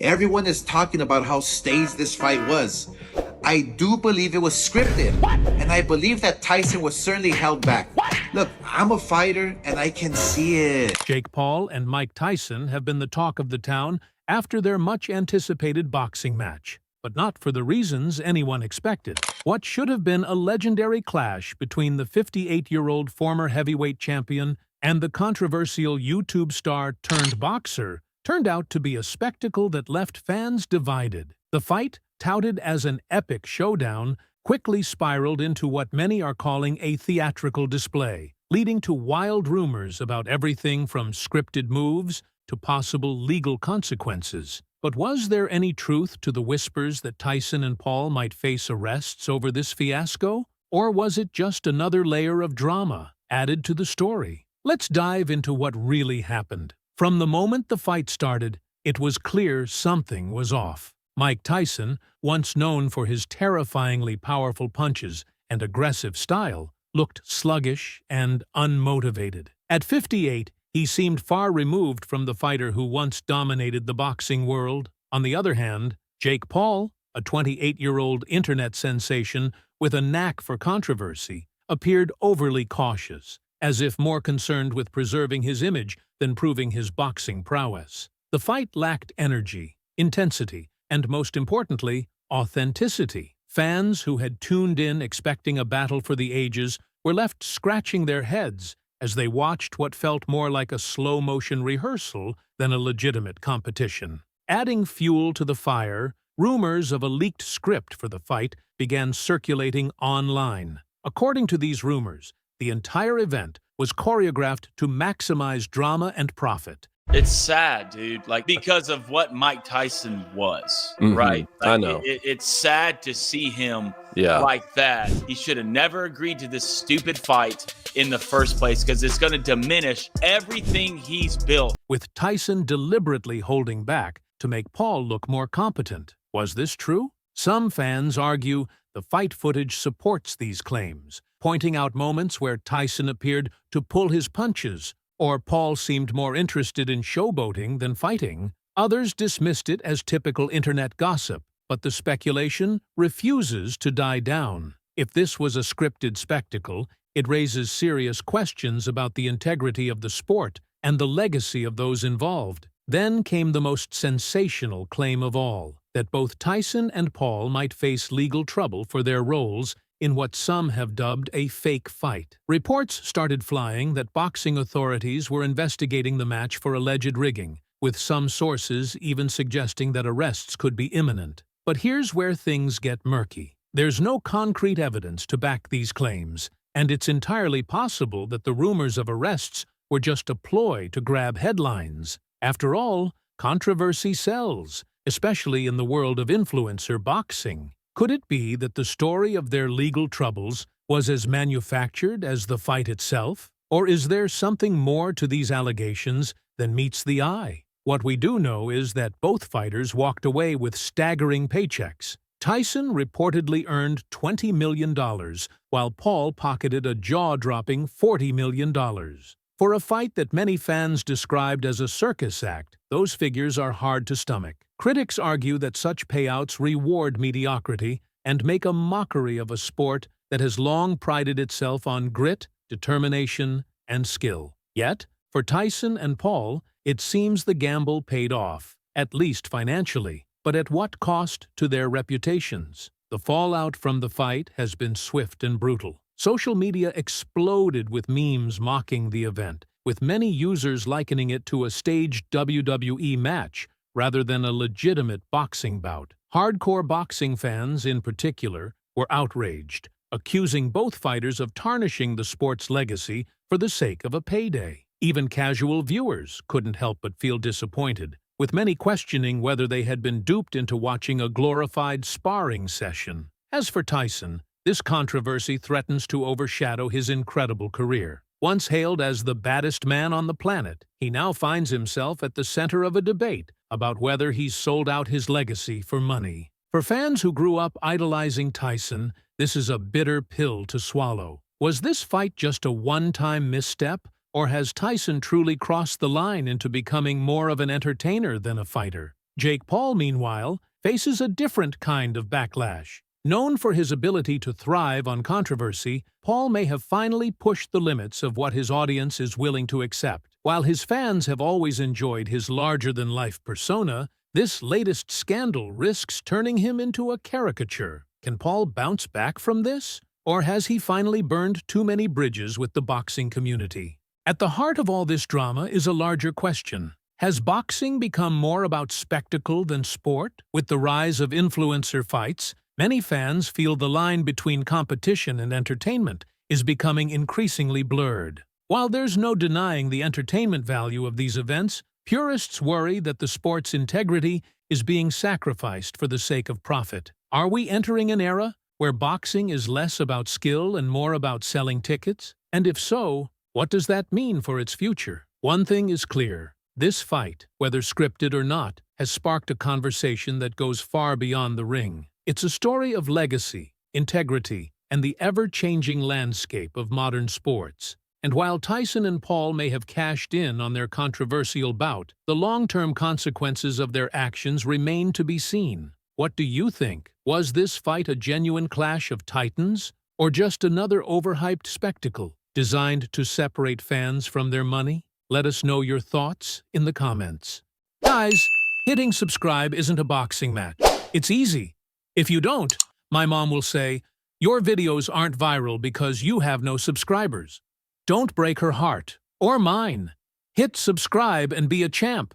Everyone is talking about how staged this fight was. I do believe it was scripted. And I believe that Tyson was certainly held back. Look, I'm a fighter and I can see it. Jake Paul and Mike Tyson have been the talk of the town after their much-anticipated boxing match, but not for the reasons anyone expected. What should have been a legendary clash between the 58-year-old former heavyweight champion and the controversial YouTube star turned boxer turned out to be a spectacle that left fans divided. The fight, touted as an epic showdown, quickly spiraled into what many are calling a theatrical display, leading to wild rumors about everything from scripted moves to possible legal consequences. But was there any truth to the whispers that Tyson and Paul might face arrests over this fiasco? Or was it just another layer of drama added to the story? Let's dive into what really happened. From the moment the fight started, it was clear something was off. Mike Tyson, once known for his terrifyingly powerful punches and aggressive style, looked sluggish and unmotivated. At 58, he seemed far removed from the fighter who once dominated the boxing world. On the other hand, Jake Paul, a 28-year-old internet sensation with a knack for controversy, appeared overly cautious, as if more concerned with preserving his image than proving his boxing prowess. The fight lacked energy, intensity, and most importantly, authenticity. Fans who had tuned in expecting a battle for the ages were left scratching their heads as they watched what felt more like a slow-motion rehearsal than a legitimate competition. Adding fuel to the fire, rumors of a leaked script for the fight began circulating online. According to these rumors, the entire event was choreographed to maximize drama and profit. It's sad, dude, because of what Mike Tyson was, right? I know. It's sad to see him Yeah. like that. He should have never agreed to this stupid fight in the first place because it's going to diminish everything he's built. With Tyson deliberately holding back to make Paul look more competent. Was this true? Some fans argue the fight footage supports these claims, pointing out moments where Tyson appeared to pull his punches, or Paul seemed more interested in showboating than fighting. Others dismissed it as typical internet gossip, but the speculation refuses to die down. If this was a scripted spectacle, it raises serious questions about the integrity of the sport and the legacy of those involved. Then came the most sensational claim of all, that both Tyson and Paul might face legal trouble for their roles in what some have dubbed a fake fight. Reports started flying that boxing authorities were investigating the match for alleged rigging, with some sources even suggesting that arrests could be imminent. But here's where things get murky. There's no concrete evidence to back these claims, and it's entirely possible that the rumors of arrests were just a ploy to grab headlines. After all, controversy sells, especially in the world of influencer boxing. Could it be that the story of their legal troubles was as manufactured as the fight itself? Or is there something more to these allegations than meets the eye? What we do know is that both fighters walked away with staggering paychecks. Tyson reportedly earned $20 million, while Paul pocketed a jaw-dropping $40 million. For a fight that many fans described as a circus act, those figures are hard to stomach. Critics argue that such payouts reward mediocrity and make a mockery of a sport that has long prided itself on grit, determination, and skill. Yet, for Tyson and Paul, it seems the gamble paid off, at least financially. But at what cost to their reputations? The fallout from the fight has been swift and brutal. Social media exploded with memes mocking the event, with many users likening it to a staged WWE match rather than a legitimate boxing bout. Hardcore boxing fans, in particular, were outraged, accusing both fighters of tarnishing the sport's legacy for the sake of a payday. Even casual viewers couldn't help but feel disappointed, with many questioning whether they had been duped into watching a glorified sparring session. As for Tyson, this controversy threatens to overshadow his incredible career. Once hailed as the baddest man on the planet, he now finds himself at the center of a debate about whether he's sold out his legacy for money. For fans who grew up idolizing Tyson, this is a bitter pill to swallow. Was this fight just a one-time misstep, or has Tyson truly crossed the line into becoming more of an entertainer than a fighter? Jake Paul, meanwhile, faces a different kind of backlash. Known for his ability to thrive on controversy, Paul may have finally pushed the limits of what his audience is willing to accept. While his fans have always enjoyed his larger-than-life persona, this latest scandal risks turning him into a caricature. Can Paul bounce back from this? Or has he finally burned too many bridges with the boxing community? At the heart of all this drama is a larger question. Has boxing become more about spectacle than sport? With the rise of influencer fights, many fans feel the line between competition and entertainment is becoming increasingly blurred. While there's no denying the entertainment value of these events, purists worry that the sport's integrity is being sacrificed for the sake of profit. Are we entering an era where boxing is less about skill and more about selling tickets? And if so, what does that mean for its future? One thing is clear. This fight, whether scripted or not, has sparked a conversation that goes far beyond the ring. It's a story of legacy, integrity, and the ever-changing landscape of modern sports. And while Tyson and Paul may have cashed in on their controversial bout, the long-term consequences of their actions remain to be seen. What do you think? Was this fight a genuine clash of titans, or just another overhyped spectacle designed to separate fans from their money? Let us know your thoughts in the comments. Guys, hitting subscribe isn't a boxing match. It's easy. If you don't, my mom will say, your videos aren't viral because you have no subscribers. Don't break her heart, or mine. Hit subscribe and be a champ.